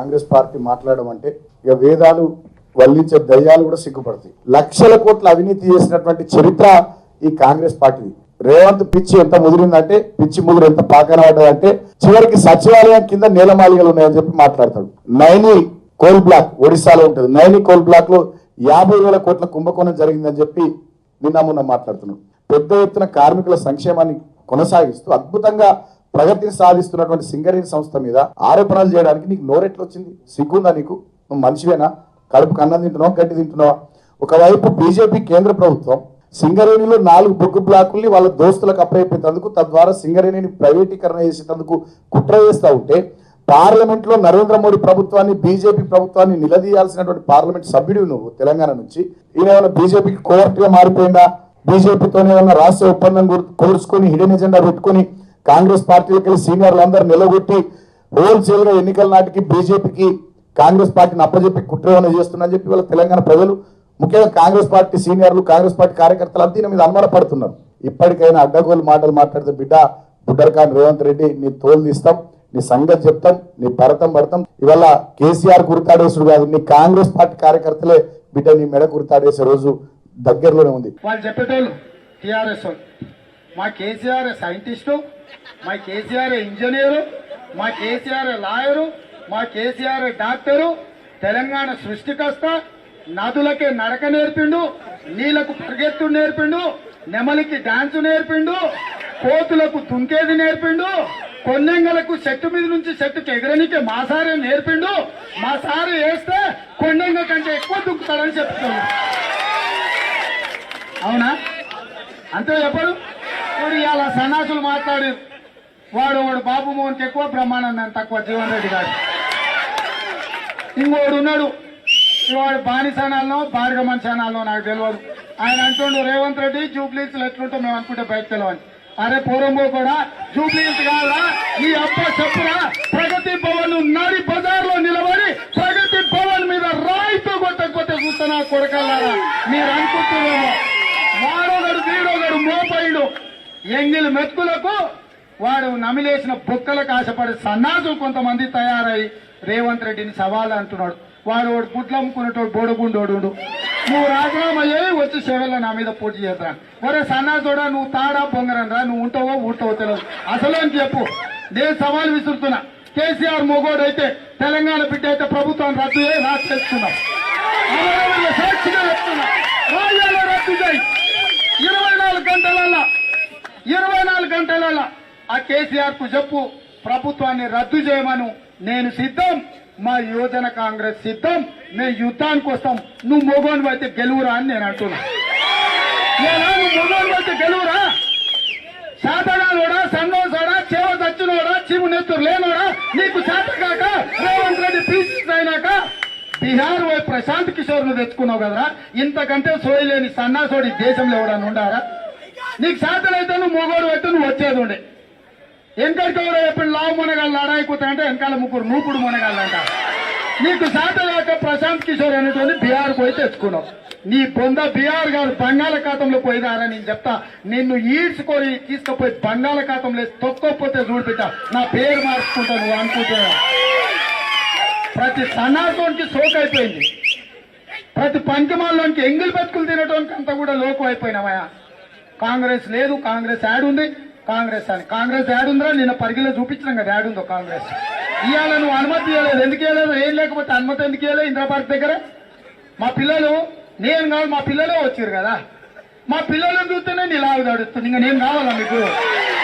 Congress party మాట్లాడడం అంటే ఇక వేదాలు వల్లించే దయ్యాలు కూడా సిగ్గుపడతాయి. లక్షల కోట్ల అవినీతి చేసినటువంటి చరిత్ర ఈ కాంగ్రెస్ పార్టీది. రేవంత్ పిచ్చి ఎంత ముదిరిందంటే, పిచ్చి ముదిరి ఎంత పాకన పడ్డదంటే చివరికి సచివాలయం కింద నేలమాలిగలు ఉన్నాయని చెప్పి మాట్లాడతాడు. నైని కోల్ బ్లాక్ ఒడిశాలో ఉంటుంది. నైని కోల్ బ్లాక్ లో 50,000 కోట్ల కుంభకోణం జరిగిందని చెప్పి నిన్న మాట్లాడుతున్నాడు. పెద్ద ఎత్తున కార్మికుల సంక్షేమాన్ని కొనసాగిస్తూ అద్భుతంగా ప్రగతిని సాధిస్తున్నటువంటి సింగరేణి సంస్థ మీద ఆరోపణలు చేయడానికి నీకు నోరెట్లు వచ్చింది? సిగ్గుందా నీకు? నువ్వు మనిషివేనా? కడుపు కన్నం తింటున్నావా, గడ్డి తింటున్నావా? ఒకవైపు బీజేపీ కేంద్ర ప్రభుత్వం సింగరేణిలో 4 బొగ్గు బ్లాకుల్ని వాళ్ళ దోస్తులకు అప్పయ్యేందుకు, తద్వారా సింగరేణిని ప్రైవేటీకరణ చేసేందుకు కుట్ర చేస్తూ ఉంటే పార్లమెంట్ లో నరేంద్ర మోడీ ప్రభుత్వాన్ని, బీజేపీ ప్రభుత్వాన్ని నిలదీయాల్సినటువంటి పార్లమెంట్ సభ్యుడు నువ్వు తెలంగాణ నుంచి. ఈయన బీజేపీకి కోవర్ట్ గా మారిపోయిందా? బీజేపీతో ఏమన్నా రాష్ట్ర ఒప్పందం కోర్చుకొని హిడెన్ ఎజెండా పెట్టుకుని కాంగ్రెస్ పార్టీలకు వెళ్ళి సీనియర్లు అందరూ నిలగొట్టి హోల్సేల్ గా ఎన్నికల నాటికి బీజేపీకి కాంగ్రెస్ పార్టీని అప్పచెప్పి కుట్ర చేస్తుందని చెప్పి వాళ్ళ తెలంగాణ ప్రజలు, ముఖ్యంగా కాంగ్రెస్ పార్టీ సీనియర్లు, కాంగ్రెస్ పార్టీ కార్యకర్తలు అంతా మీద అనుమానపడుతున్నారు. ఇప్పటికైనా అడ్డగోలు మాటలు మాట్లాడితే బిడ్డ బుడ్డర్ఖాన్ రేవంత్ రెడ్డి నీ తోలు తీస్తాం, నీ సంగతి చెప్తాం, నీ భరతం పడతాం. ఇవాళ కేసీఆర్ గురితాడేసుడు కాదు, నీ కాంగ్రెస్ పార్టీ కార్యకర్తలే బిడ్డ నీ మెడ గురితాడేసే రోజు దగ్గరలోనే ఉంది. వాళ్ళు చెప్పేటోళ్ళు టీఆర్ఎస్ మా కేసీఆర్ సైంటిస్టు, మా కేసీఆర్ ఇంజనీరు, మా కేసీఆర్ లాయరు, మా కేసీఆర్ డాక్టరు, తెలంగాణ సృష్టికర్త, నదులకే నడక నేర్పిండు, నీళ్లకు పరిగెత్తు నేర్పిండు, నెమలికి డాన్స్ నేర్పిండు, కోతులకు దుంకేది నేర్పిండు, కొండంగలకు చెట్టు మీద నుంచి చెట్టుకి ఎగరనికే మా సారే నేర్పిండు. మా సారు వేస్తే కొండంగ కంటే ఎక్కువ దుంకుతాడని చెప్తున్నాడు. అవునా? అంతే చెప్పడు. ఇప్పుడు ఇలా సన్నాసులు మాట్లాడారు. వాడు బాబు మోహన్కి ఎక్కువ, బ్రహ్మానందాన్ని తక్కువ, జీవన్ రెడ్డి గారు. ఇంకోడు ఉన్నాడు, వాడు బానిసానాల్లో బార్గమన్సానాల్లో నాకు తెలియదు. ఆయన అంటుండు రేవంత్ రెడ్డి జూబ్లీస్ ఎట్లుంటో మేము అనుకుంటే బయట తెలియని. అరే పూర్వంబో కూడా జూబ్లీస్ కాదా నీ అబ్బ చెప్పురా, ప్రగతి భవన్ నడి బజార్లో నిలబడి ప్రగతి భవన్ మీద రాయితో కొట్టకపోతే చూస్తున్నా కొడకల్లారా మీరు అనుకుంటున్నామో. వాడొకడు వీడొకడు మోపైడు ఎంగిలి మెతుకులకు వాడు నమిలేసిన బొక్కలకు ఆశపడే సన్నాసులు కొంతమంది తయారై రేవంత్ రెడ్డిని సవాల్ అంటున్నాడు. వాడు గుడ్లు అమ్ముకునేటోడు బోడగుండోడు. నువ్వు రాజీనామా అయ్యి వచ్చి సేవల్లో నా మీద పోటీ చేద్దాం. ఒరే సన్నాసుడా, నువ్వు తాడా బొంగరని రా, నువ్వు ఉంటావో ఊటావో తెలియదు. అసలు అని చెప్పు. నేను సవాల్ విసురుతున్నా. కేసీఆర్ మొగోడు అయితే, తెలంగాణ బిడ్డ అయితే ప్రభుత్వాన్ని రద్దు చేయి, నా చేస్తున్నాం. సాక్షిగా చెప్తున్నా, రాజ్యాల్లో రద్దు చేయి. 24 గంటలలో ఆ కేసీఆర్ కు చెప్పు, ప్రభుత్వాన్ని రద్దు చేయమను. నేను సిద్ధం, మా యువజన కాంగ్రెస్ సిద్ధం, మేము యుద్ధానికి వస్తాం. నువ్వు మొగోని అయితే గెలువురా అని నేను అంటున్నా. నువ్వు మొగోని అయితే గెలువురా? శాతగానోడా, సన్నోసోడా, చేవ దచ్చినోడా, చీము నెత్తురు లేనోడా, నీకు శాత కాక రేవంత్ రెడ్డి పీసీసీ అయినాక బీహార్ పోయి ప్రశాంత్ కిషోర్ ను తెచ్చుకున్నావు కదరా. ఇంతకంటే సోయలేని సన్నాసోడి దేశంలో ఎవడన్నా ఉండారా? నీకు శాతలైతే నువ్వు మొగోడు అయితే నువ్వు వచ్చేది ఉండే. వెనకడికి ఎవరో ఎప్పుడు లావు మునగాళ్ళు లడాయిపోతాయంటే వెనకాల ముగ్గురు నూపుడు మునగాళ్ళంట. నీకు శాత కాక ప్రశాంత్ కిషోర్ అనేటువంటి బీహార్ పోయి తెచ్చుకున్నావు. నీ పొంద బీహార్ గారు బంగాళాఖాతంలో పోయినారా నేను చెప్తా. నిన్ను ఈడ్చుకొని తీసుకుపోయి బంగాళాఖాతంలో తొక్కపోతే చూడిపెట్టా నా పేరు మార్చుకుంటా నువ్వు అనుకుంటున్నా. ప్రతి సన్నాసోనికి సోకు అయిపోయింది. ప్రతి పంచమాల్లోనికి ఎంగిల్ బతుకులు తినడానికి అంతా కూడా లోకు అయిపోయినామయా. కాంగ్రెస్ లేదు, కాంగ్రెస్ యాడ్ ఉంది, కాంగ్రెస్ అని. కాంగ్రెస్ యాడ్ ఉందిరా, నిన్న పరిగిలో చూపించినాం కదా యాడ్ ఉందో కాంగ్రెస్. ఇవాళ నువ్వు అనుమతి ఇవ్వలేదు. ఎందుకు ఇవ్వలేదు? ఏం లేకపోతే అనుమతి ఎందుకు ఇవ్వలేదు? ఇందిరా పార్క్ దగ్గర మా పిల్లలు, నేను కాదు మా పిల్లలే వచ్చారు కదా, మా పిల్లలను చూస్తేనే నీ లాగు తడుస్తుంది. ఇంకా నేను కావాలా మీకు?